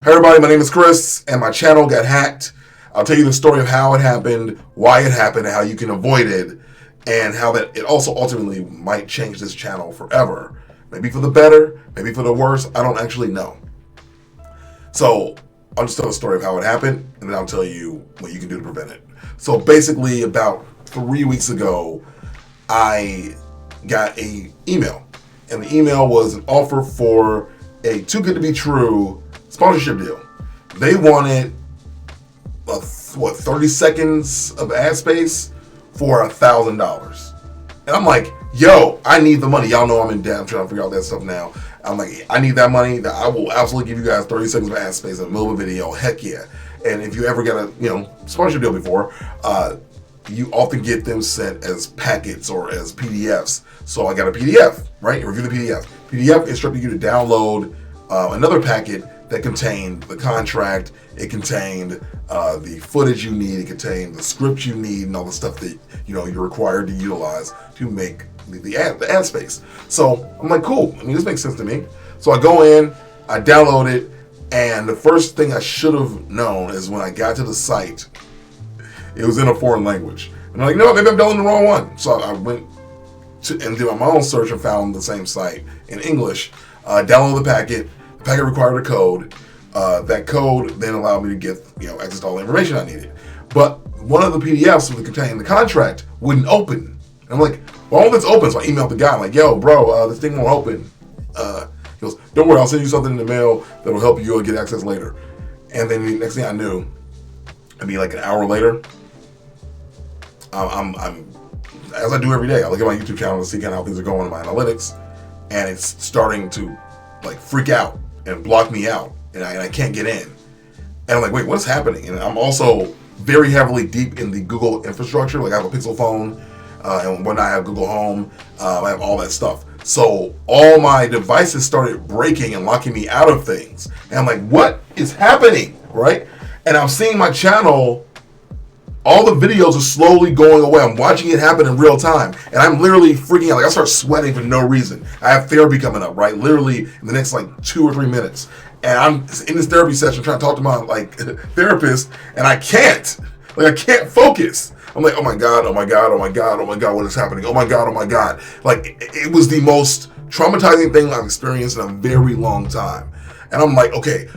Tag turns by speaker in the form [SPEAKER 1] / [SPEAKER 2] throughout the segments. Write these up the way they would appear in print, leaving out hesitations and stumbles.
[SPEAKER 1] Hey everybody, my name is Chris, and my channel got hacked. I'll tell you the story of how it happened, why it happened, and how you can avoid it, and how that it also ultimately might change this channel forever. Maybe for the better, maybe for the worse, I don't actually know. So, I'll just tell the story of how it happened, and then I'll tell you what you can do to prevent it. So basically, about 3 weeks ago, I got an email, and the email was an offer for a too good to be true sponsorship deal. They wanted 30 seconds of ad space for $1,000. And I'm like, yo, I need the money. Y'all know I'm in debt. I'm trying to figure out that stuff now. I'm like, I need that money. That I will absolutely give you guys 30 seconds of ad space in the middle of a video. Heck yeah. And if you ever get a sponsorship deal before, you often get them sent as packets or as PDFs. So I got a PDF, right? Review the PDF. PDF instructed you to download another packet that contained the contract, it contained the footage you need, it contained the script you need, and all the stuff that you're required to utilize to make the ad space. So I'm like, cool. I mean, this makes sense to me. So I go in, I download it, and the first thing I should have known is when I got to the site, it was in a foreign language. And I'm like, no, maybe I'm downloading the wrong one. So I went and did my own search and found the same site in English. Downloaded the packet. The packet required a code. That code then allowed me to get access to all the information I needed. But one of the PDFs that contained the contract wouldn't open. And I'm like, well, all this open. So I emailed the guy. I'm like, yo, bro, this thing won't open. He goes, don't worry, I'll send you something in the mail that'll help you get access later. And then the next thing I knew, it'd be like an hour later. I'm as I do every day, I look at my YouTube channel to see kind of how things are going in my analytics, and it's starting to freak out and block me out, and I can't get in. And I'm like, wait, what's happening? And I'm also very heavily deep in the Google infrastructure. Like I have a Pixel phone, and when I have Google Home, I have all that stuff. So all my devices started breaking and locking me out of things. And I'm like, what is happening, right? And I'm seeing my channel, all the videos are slowly going away. I'm watching it happen in real time. And I'm literally freaking out. Like I start sweating for no reason. I have therapy coming up, right? Literally in the next 2 or 3 minutes. And I'm in this therapy session trying to talk to my therapist, and I can't. I can't focus. I'm like, oh my God, oh my God, oh my God, oh my God, what is happening? Oh my God, oh my God. It was the most traumatizing thing I've experienced in a very long time. And I'm like, okay,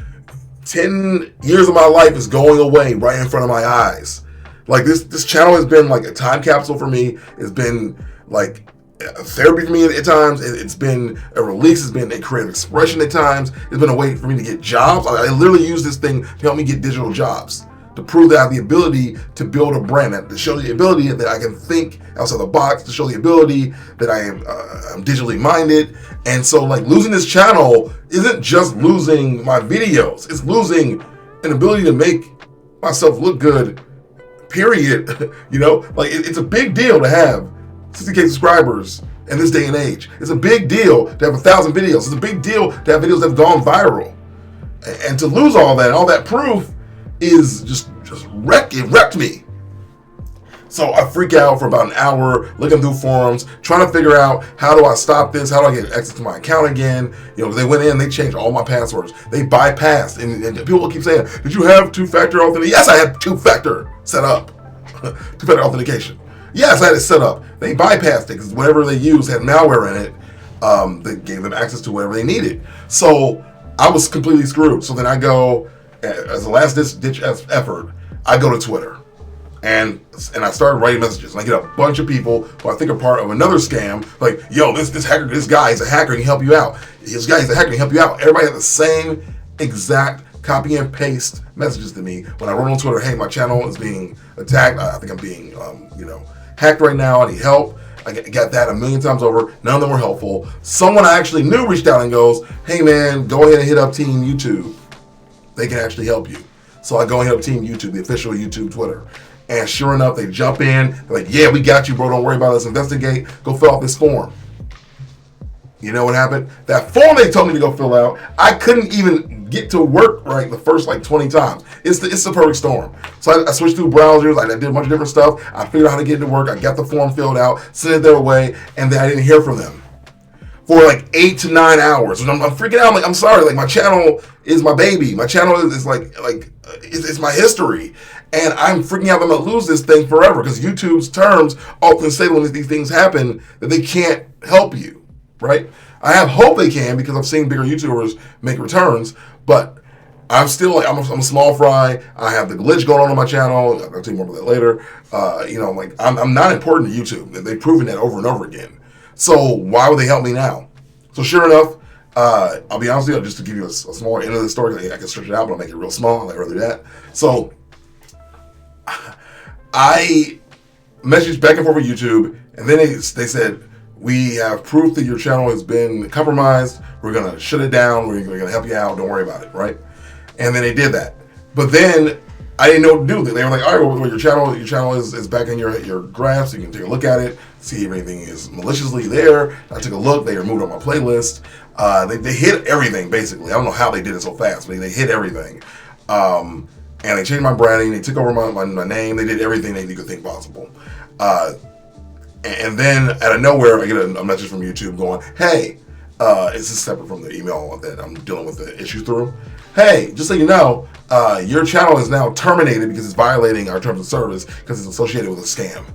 [SPEAKER 1] 10 years of my life is going away right in front of my eyes. This channel has been like a time capsule for me. It's been like therapy for me at times. It's been a release. It's been a creative expression at times. It's been a way for me to get jobs. I literally use this thing to help me get digital jobs, to prove that I have the ability to build a brand, to show the ability that I can think outside the box, to show the ability that I am I'm digitally minded. And so losing this channel isn't just losing my videos. It's losing an ability to make myself look good, period. It's a big deal to have 60K subscribers in this day and age. It's a big deal to have 1,000 videos. It's a big deal to have videos that have gone viral. And to lose all that, all that proof is just wrecked me. So I freak out for about an hour, looking through forums, trying to figure out how do I stop this? How do I get access to my account again? They went in, they changed all my passwords. They bypassed, and people keep saying, did you have two-factor authentication? Yes, I had two-factor set up. Two-factor authentication. Yes, I had it set up. They bypassed it because whatever they used had malware in it. That gave them access to whatever they needed. So I was completely screwed. So then I go, as a last ditch effort, I go to Twitter. And I started writing messages. And I get a bunch of people who I think are part of another scam. Like, yo, this hacker, this guy is a hacker, he can help you out. This guy is a hacker, he can help you out. Everybody had the same exact copy and paste messages to me when I wrote on Twitter, hey, my channel is being attacked. I think I'm being, hacked right now. I need help. I got that a million times over. None of them were helpful. Someone I actually knew reached out and goes, hey man, go ahead and hit up Team YouTube. They can actually help you. So I go and hit up Team YouTube, the official YouTube Twitter. And sure enough, they jump in. They're like, yeah, we got you, bro. Don't worry about it. Let's investigate. Go fill out this form. You know what happened? That form they told me to go fill out, I couldn't even get to work right the first 20 times. It's the perfect storm. So I switched through browsers. I did a bunch of different stuff. I figured out how to get it to work. I got the form filled out, sent it their way, and then I didn't hear from them. for like 8 to 9 hours. And I'm freaking out. I'm like, I'm sorry. Like, my channel is my baby. My channel is like it's my history. And I'm freaking out that I'm going to lose this thing forever, because YouTube's terms often say when these things happen that they can't help you, right? I have hope they can, because I've seen bigger YouTubers make returns, but I'm still like, I'm a small fry. I have the glitch going on my channel. I'll tell you more about that later. Like, I'm not important to YouTube. They've proven that over and over again. So why would they help me now? So sure enough, I'll be honest with you, just to give you a smaller end of the story, I can stretch it out, but I'll make it real small. I'd rather do that. So I messaged back and forth with YouTube, and then they said, we have proof that your channel has been compromised. We're going to shut it down. We're going to help you out. Don't worry about it, right? And then they did that. But then I didn't know what to do. They were like, all right, well, your channel is back in your graph, so you can take a look at it, see if anything is maliciously there. I took a look. They removed it on my playlist. They hid everything, basically. I don't know how they did it so fast, but they hid everything. And they changed my branding. They took over my name. They did everything they could think possible. And then out of nowhere, I get a message from YouTube going, hey, this is separate from the email that I'm dealing with the issue through. Hey, just so you know, your channel is now terminated because it's violating our terms of service because it's associated with a scam.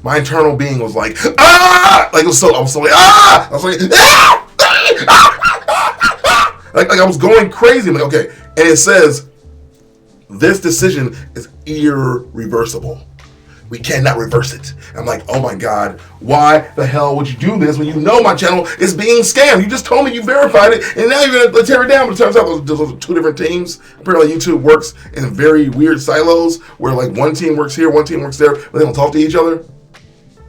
[SPEAKER 1] My internal being was like, ah! Like, I was so like, ah! I was like, ah! Like I was going crazy. I'm like, okay. And it says, this decision is irreversible. We cannot reverse it. I'm like, oh my God, why the hell would you do this when you know my channel is being scammed? You just told me you verified it, and now you're gonna tear it down. But it turns out those are two different teams. Apparently YouTube works in very weird silos where like one team works here, one team works there, but they don't talk to each other.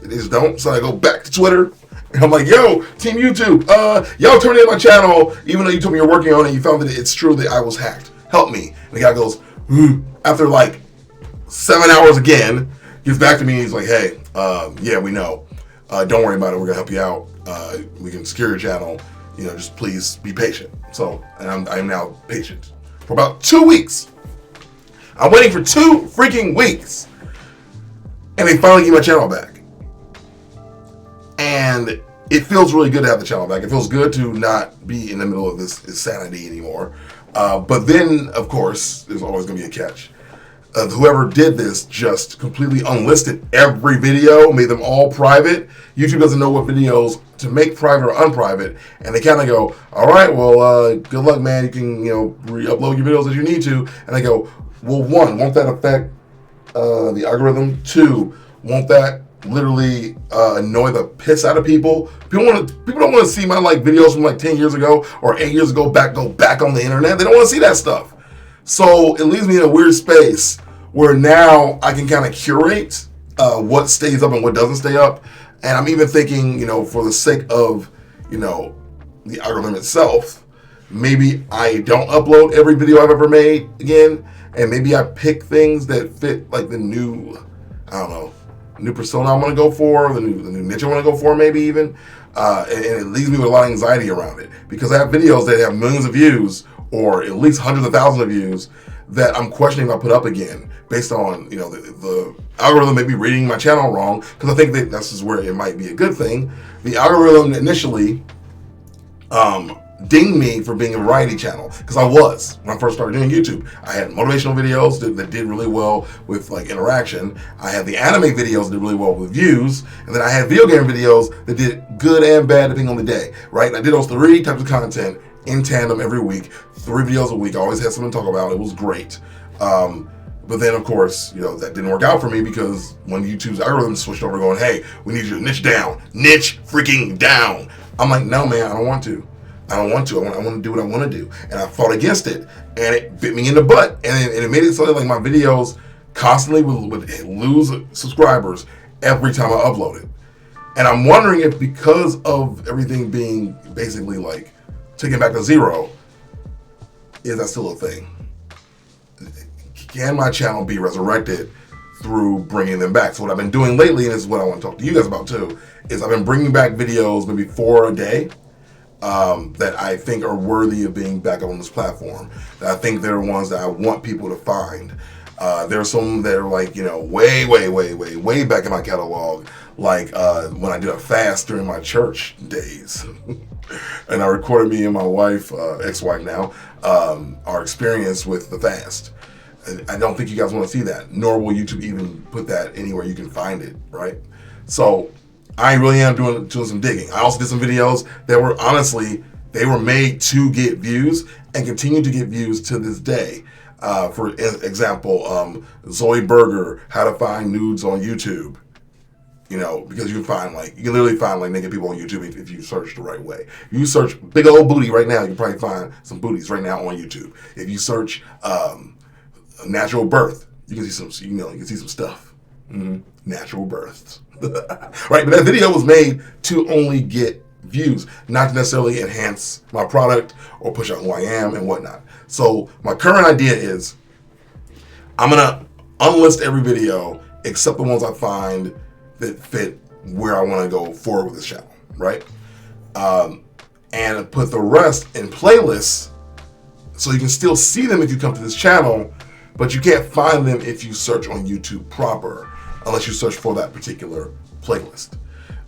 [SPEAKER 1] They just don't. So I go back to Twitter, and I'm like, yo, Team YouTube, y'all terminated my channel, even though you told me you're working on it, you found that it's true that I was hacked. Help me. And the guy goes, after like 7 hours again, gets back to me, he's like, hey, yeah, we know. Don't worry about it. We're going to help you out. We can secure your channel. Just please be patient. So, and I'm now patient. For about 2 weeks. I'm waiting for 2 freaking weeks. And they finally give my channel back. And it feels really good to have the channel back. It feels good to not be in the middle of this insanity anymore. But then, of course, there's always going to be a catch. Whoever did this just completely unlisted every video, made them all private. YouTube doesn't know what videos to make private or unprivate, and they kind of go, all right, well, good luck, man. You can, re-upload your videos as you need to. And I go, well, 1, won't that affect the algorithm? 2, won't that literally annoy the piss out of people? People don't want to see my videos from 10 years ago or 8 years ago go back on the internet. They don't want to see that stuff. So it leaves me in a weird space where now I can kind of curate what stays up and what doesn't stay up. And I'm even thinking, for the sake of, the algorithm itself, maybe I don't upload every video I've ever made again. And maybe I pick things that fit the new, new persona I want to go for, the new niche I want to go for, maybe even. And it leaves me with a lot of anxiety around it, because I have videos that have millions of views or at least hundreds of thousands of views that I'm questioning if I put up again based on, the algorithm may be reading my channel wrong, because I think that this is where it might be a good thing. The algorithm initially dinged me for being a variety channel, because I was, when I first started doing YouTube. I had motivational videos that did really well with interaction. I had the anime videos that did really well with views, and then I had video game videos that did good and bad depending on the day, right? And I did those 3 types of content in tandem every week, 3 videos a week. I always had something to talk about. It was great. But then, of course, that didn't work out for me, because when YouTube's algorithm switched over going, hey, we need you to niche down. Niche freaking down. I'm like, no, man, I don't want to. I want to do what I want to do. And I fought against it, and it bit me in the butt. And it made it so that my videos constantly would lose subscribers every time I uploaded. And I'm wondering if, because of everything being basically taken back to 0, is that still a thing? Can my channel be resurrected through bringing them back? So what I've been doing lately, and this is what I want to talk to you guys about too, is I've been bringing back videos, maybe 4 a day, that I think are worthy of being back on this platform. That I think they're ones that I want people to find. There's some that are like, way back in my catalog, like when I did a fast during my church days. And I recorded me and my wife, ex-wife now, our experience with the fast. I don't think you guys want to see that, nor will YouTube even put that anywhere you can find it, right? So I really am doing some digging. I also did some videos that were, honestly, they were made to get views and continue to get views to this day. For example, Zoe Berger, how to find nudes on YouTube. Because you can literally find like naked people on YouTube if you search the right way. If you search big old booty right now, you can probably find some booties right now on YouTube. If you search natural birth, you can see some, you can see some stuff. Natural births. Right, but that video was made to only get views, not to necessarily enhance my product or push out who I am and whatnot. So my current idea is I'm gonna unlist every video except the ones I find that fit where I want to go forward with this channel, right? And put the rest in playlists so you can still see them if you come to this channel, but you can't find them if you search on YouTube proper, unless you search for that particular playlist.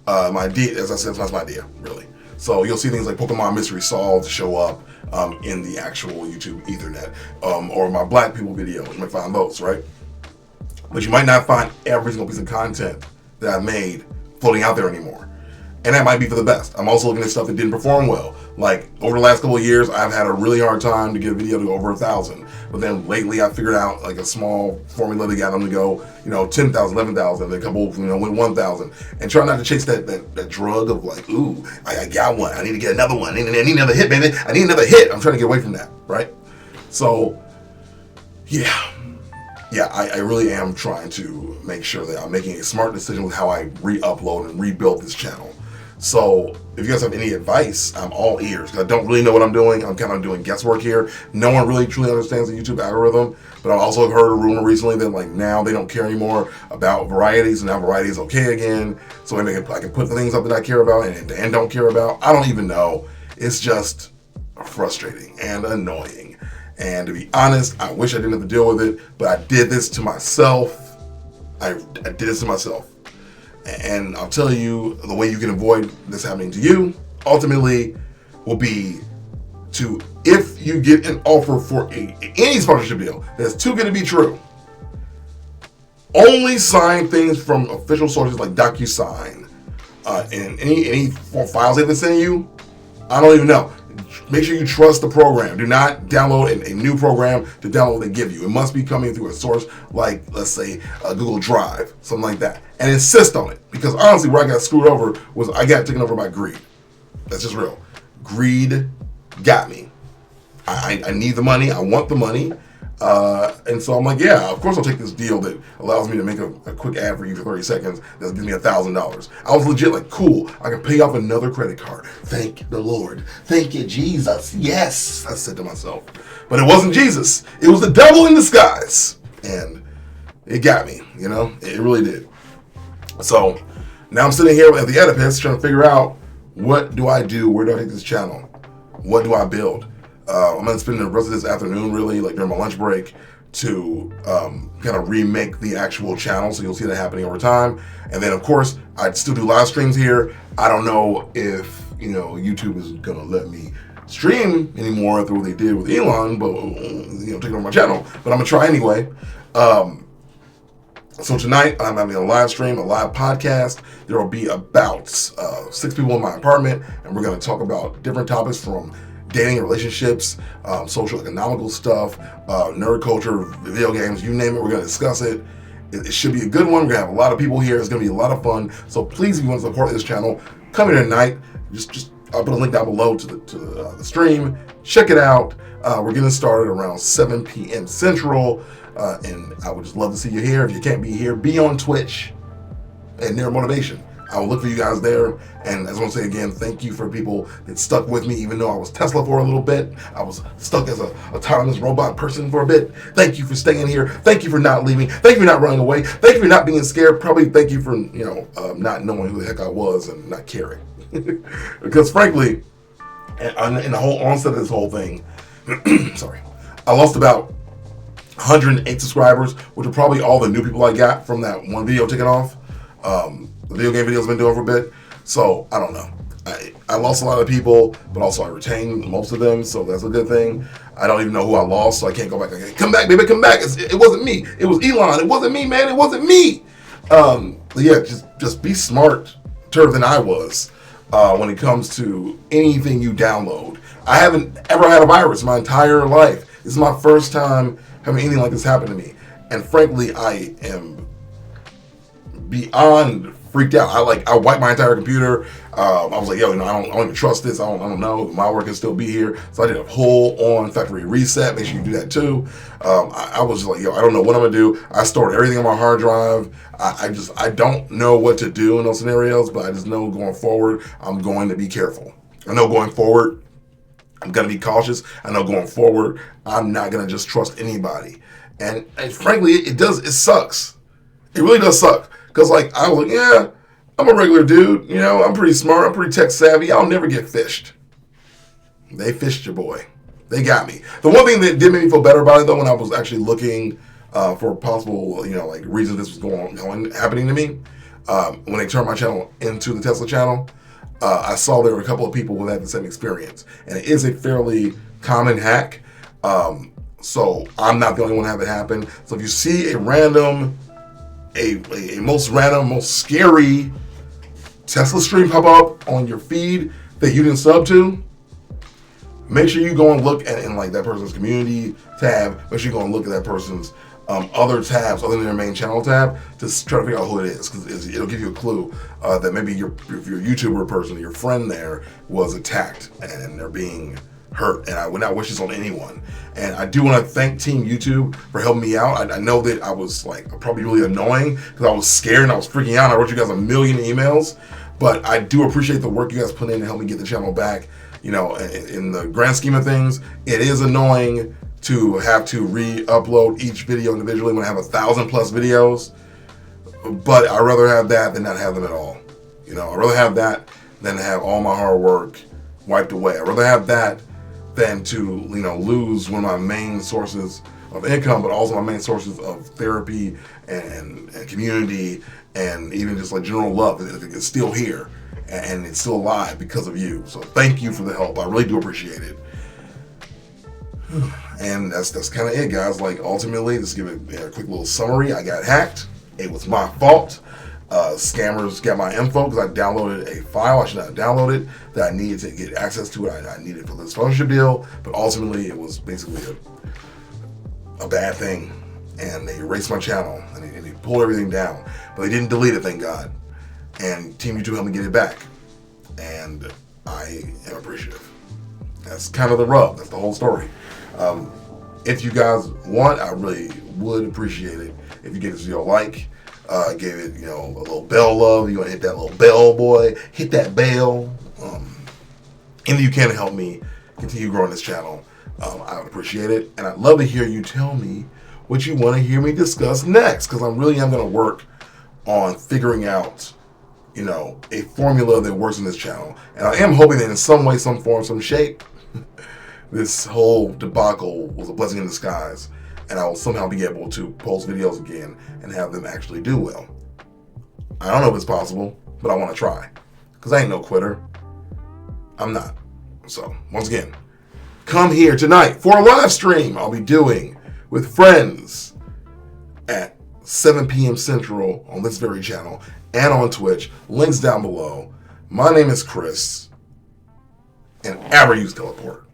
[SPEAKER 1] My idea, as I said, that's my idea, really. So you'll see things like Pokemon Mystery Solved show up in the actual YouTube Ethernet, or my Black people videos. You might find those, right? But you might not find every single piece of content that I've made floating out there anymore. And that might be for the best. I'm also looking at stuff that didn't perform well. Like, over the last couple of years, I've had a really hard time to get a video to go over 1,000. But then lately, I figured out like a small formula that got them to go, 10,000, 11,000, then a couple, went 1,000. And try not to chase that drug of like, ooh, I got one. I need to get another one. I need another hit, baby. I need another hit. I'm trying to get away from that, right? So, yeah, I really am trying to make sure that I'm making a smart decision with how I re-upload and rebuild this channel. So if you guys have any advice, I'm all ears. I don't really know what I'm doing. I'm kind of doing guesswork here. No one really truly understands the YouTube algorithm, but I also heard a rumor recently that like now they don't care anymore about varieties, and now variety is okay again. So maybe I can put the things up that I care about and don't care about. I don't even know. It's just frustrating and annoying. And to be honest, I wish I didn't have to deal with it, but I did this to myself. I did this to myself. And I'll tell you, the way you can avoid this happening to you, ultimately, will be to, if you get an offer for any sponsorship deal that's too good to be true, only sign things from official sources like DocuSign, and any files they've been sending you, I don't even know. Make sure you trust the program. Do not download a new program to download what they give you. It must be coming through a source like, let's say, Google Drive, something like that. And insist on it. Because honestly, where I got screwed over was I got taken over by greed. That's just real. Greed got me. I need the money. I want the money. And so I'm like, yeah, of course I'll take this deal that allows me to make a quick ad for you for 30 seconds that gives me $1,000. I was legit like, cool, I can pay off another credit card. Thank the Lord. Thank you, Jesus. Yes, I said to myself. But it wasn't Jesus. It was the devil in disguise. And it got me, it really did. So now I'm sitting here at the Oedipus trying to figure out, what do I do? Where do I take this channel? What do I build? I'm going to spend the rest of this afternoon, really, like during my lunch break, to kind of remake the actual channel. So you'll see that happening over time. And then, of course, I'd still do live streams here. I don't know if, YouTube is going to let me stream anymore after what they did with Elon, but, taking over my channel. But I'm going to try anyway. So tonight, I'm having a live stream, a live podcast. There will be about 6 people in my apartment, and we're going to talk about different topics from dating, relationships, social economical stuff, nerd culture, video games, you name it, we're going to discuss it. It should be a good one. We're going to have a lot of people here. It's going to be a lot of fun. So please, if you want to support this channel, come here tonight. Just I'll put a link down below to the stream. Check it out. We're getting started around 7 p.m. Central. And I would just love to see you here. If you can't be here, be on Twitch at Nerd Motivation. I will look for you guys there. And I just want to say again, thank you for people that stuck with me, even though I was Tesla for a little bit. I was stuck as a autonomous robot person for a bit. Thank you for staying here. Thank you for not leaving. Thank you for not running away. Thank you for not being scared. Probably thank you for, not knowing who the heck I was and not caring. Because frankly, in the whole onset of this whole thing, sorry, I lost about 108 subscribers, which are probably all the new people I got from that one video taking off. The video game video's been doing for a bit. So, I don't know. I lost a lot of people, but also I retained most of them, so that's a good thing. I don't even know who I lost, so I can't go back. Okay, come back, baby, come back. It wasn't me. It was Elon. It wasn't me, man. It wasn't me. Yeah, just be smarter than I was when it comes to anything you download. I haven't ever had a virus my entire life. This is my first time having anything like this happen to me. And frankly, I am beyond freaked out. I wiped my entire computer. I was like, yo, I don't even trust this. I don't know. My work can still be here. So I did a full on factory reset. Make sure you do that too. I was just like, yo, I don't know what I'm gonna do. I stored everything on my hard drive. I don't know what to do in those scenarios, but I just know going forward, I'm going to be careful. I know going forward, I'm going to be cautious. I know going forward, I'm not going to just trust anybody. And frankly, it sucks. It really does suck. Because, I was like, yeah, I'm a regular dude. I'm pretty smart. I'm pretty tech savvy. I'll never get fished. They fished your boy. They got me. The one thing that did make me feel better about it, though, when I was actually looking for possible, reasons this was happening to me, when they turned my channel into the Tesla channel, I saw there were a couple of people who had the same experience. And it is a fairly common hack. So I'm not the only one to have it happen. So if you see a most random, most scary Tesla stream pop up on your feed that you didn't sub to, make sure you go and look at in that person's community tab. Make sure you go and look at that person's other tabs other than their main channel tab to try to figure out who it is, because it'll give you a clue that maybe your YouTuber person, your friend there, was attacked and they're being hurt. And I would not wish this on anyone. And I do want to thank Team YouTube for helping me out. I know that I was probably really annoying because I was scared and I was freaking out. I wrote you guys a million emails, but I do appreciate the work you guys put in to help me get the channel back. In the grand scheme of things, it is annoying to have to re-upload each video individually when I have 1,000+ videos, but I'd rather have that than not have them at all. I'd rather have that than have all my hard work wiped away. I'd rather have that than to lose one of my main sources of income, but also my main sources of therapy and community and even just general love. It's still here and it's still alive because of you. So thank you for the help. I really do appreciate it. And that's kind of it, guys. Ultimately, just give it a quick little summary. I got hacked. It was my fault. Scammers got my info because I downloaded a file I should not have downloaded that I needed to get access to. I needed for this sponsorship deal, but ultimately it was basically a bad thing, and they erased my channel and they pulled everything down, but they didn't delete it, thank God. And Team YouTube helped me get it back, and I am appreciative. That's kind of the rub. That's the whole story. If you guys want, I really would appreciate it if you give this video a like. Gave it, a little bell love. You want to hit that little bell, boy. Hit that bell. Anything you can to help me continue growing this channel, I would appreciate it. And I'd love to hear you tell me what you want to hear me discuss next, because I really am going to work on figuring out, a formula that works in this channel. And I am hoping that in some way, some form, some shape, this whole debacle was a blessing in disguise, and I will somehow be able to post videos again and have them actually do well. I don't know if it's possible, but I want to try, because I ain't no quitter. I'm not. So, once again, come here tonight for a live stream I'll be doing with friends at 7 p.m. Central on this very channel and on Twitch. Links down below. My name is Chris, and ever use teleport.